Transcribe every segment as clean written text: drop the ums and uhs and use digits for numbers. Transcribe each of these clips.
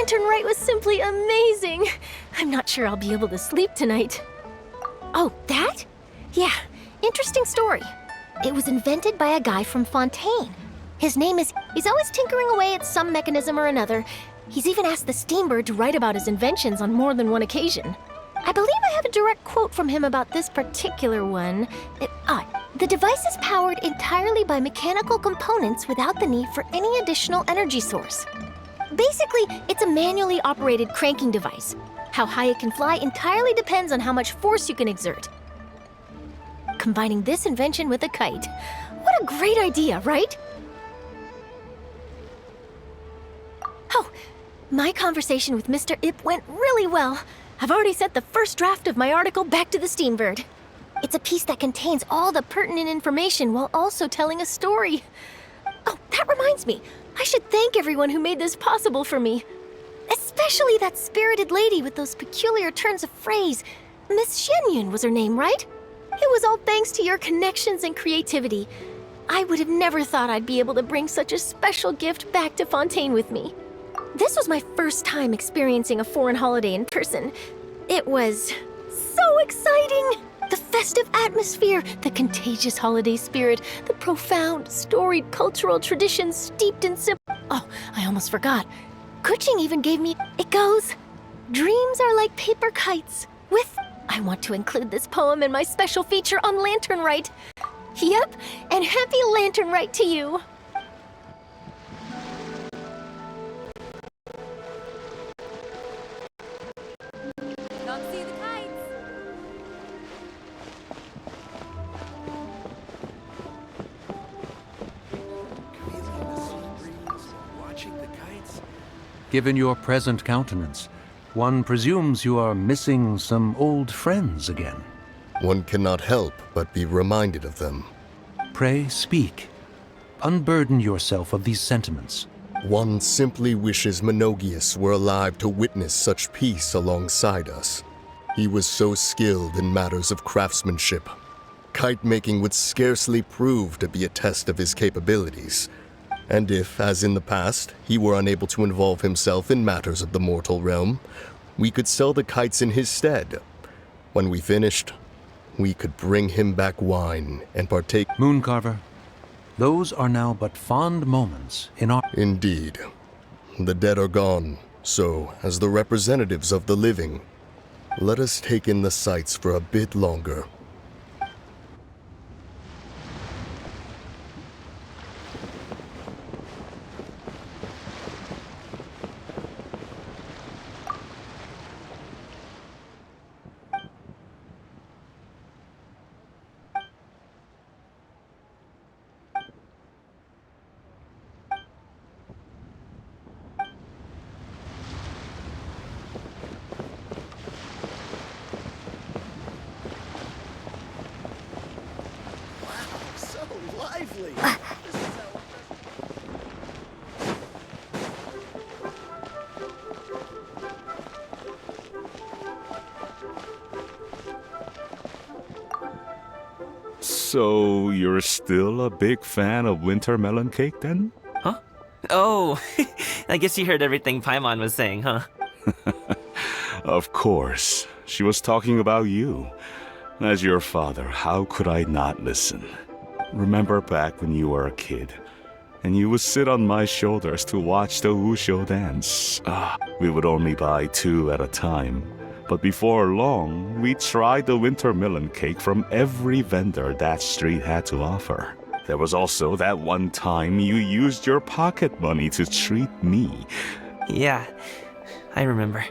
lantern rite was simply amazing. I'm not sure I'll be able to sleep tonight. Oh, that? Yeah, interesting story. It was invented by a guy from Fontaine. His name is... He's always tinkering away at some mechanism or another. He's even asked the Steambird to write about his inventions on more than one occasion. I believe I have a direct quote from him about this particular one. The device is powered entirely by mechanical components without the need for any additional energy source. Basically, it's a manually operated cranking device. How high it can fly entirely depends on how much force you can exert. Combining this invention with a kite. What a great idea, right? Oh, my conversation with Mr. Ip went really well. I've already sent the first draft of my article back to the Steambird. It's a piece that contains all the pertinent information while also telling a story. Oh, that reminds me. I should thank everyone who made this possible for me. Especially that spirited lady with those peculiar turns of phrase. Miss Xianyun was her name, right? It was all thanks to your connections and creativity. I would have never thought I'd be able to bring such a special gift back to Fontaine with me. This was my first time experiencing a foreign holiday in person. It was so exciting! The festive atmosphere, the contagious holiday spirit, the profound, storied cultural traditions steeped in Oh, I almost forgot. Kuching even gave me... It goes, dreams are like paper kites with... I want to include this poem in my special feature on Lantern Rite. Yep, and happy Lantern Rite to you. Come see the kites. Feeling the sea breeze, watching the kites. Given your present countenance, one presumes you are missing some old friends again. One cannot help but be reminded of them. Pray speak. Unburden yourself of these sentiments. One simply wishes Menogius were alive to witness such peace alongside us. He was so skilled in matters of craftsmanship. Kite making would scarcely prove to be a test of his capabilities. And if, as in the past, he were unable to involve himself in matters of the mortal realm, we could sell the kites in his stead. When we finished, we could bring him back wine and partake... Mooncarver, those are now but fond moments in our... Indeed. The dead are gone, so, as the representatives of the living, let us take in the sights for a bit longer. So lively. So, you're still a big fan of winter melon cake then? Huh? Oh, I guess you heard everything Paimon was saying, huh? Of course. She was talking about you. As your father, how could I not listen? Remember back when you were a kid, and you would sit on my shoulders to watch the Wushu dance. We would only buy 2 at a time. But before long, we tried the winter melon cake from every vendor that street had to offer. There was also that one time you used your pocket money to treat me. Yeah, I remember.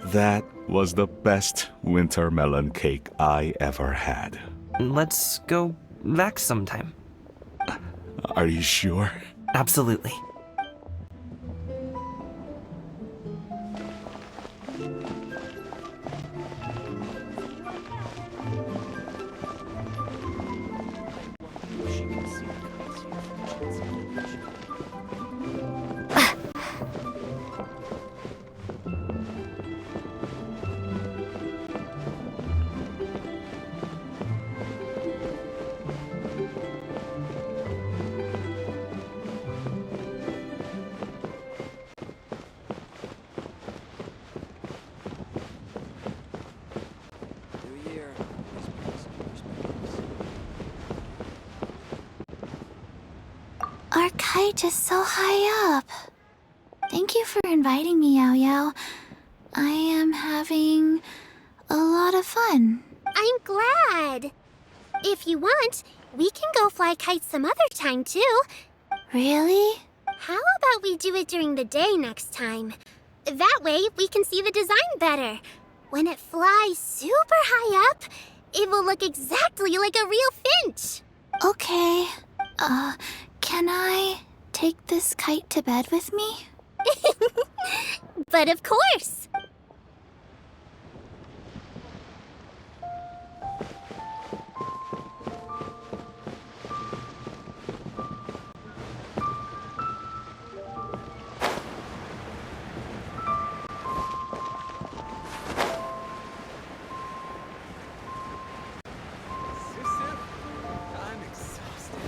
That was the best winter melon cake I ever had. Let's go back sometime. Are you sure? Absolutely. kite is so high up. Thank you for inviting me, Yao Yao. I am having a lot of fun. I'm glad. If you want, we can go fly kites some other time, too. Really? How about we do it during the day next time? That way, we can see the design better. When it flies super high up, it will look exactly like a real finch. Okay. Can I take this kite to bed with me? But of course. I'm exhausted.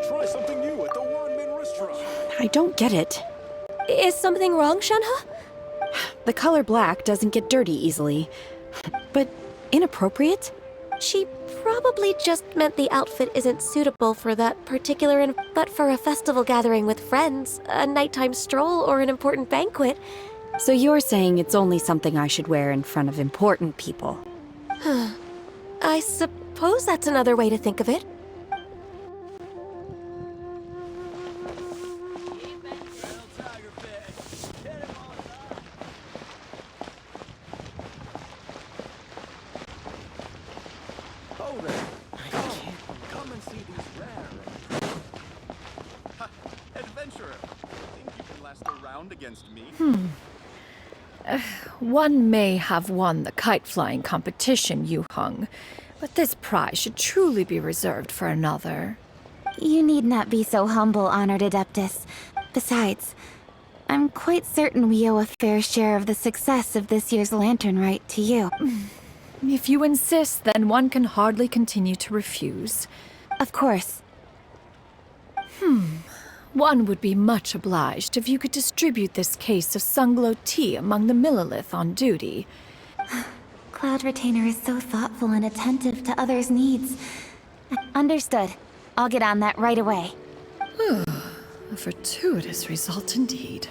Try something new at the Wanmin restaurant. I don't get it. Is something wrong, Shenhe? The color black doesn't get dirty easily. But inappropriate? She probably just meant the outfit isn't suitable for that particular but for a festival gathering with friends, a nighttime stroll, or an important banquet. So you're saying it's only something I should wear in front of important people? I suppose that's another way to think of it. Oh there. Come and see these rare. Ha, adventurer. Think you can last a round against me? One may have won the kite-flying competition, Yu Hung, but this prize should truly be reserved for another. You need not be so humble, Honored Adeptus. Besides, I'm quite certain we owe a fair share of the success of this year's lantern rite to you. If you insist, then one can hardly continue to refuse. Of course. One would be much obliged if you could distribute this case of Sunglow tea among the Millilith on duty. Cloud Retainer is so thoughtful and attentive to others' needs. Understood. I'll get on that right away. A fortuitous result indeed.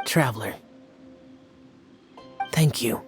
Traveler. Thank you.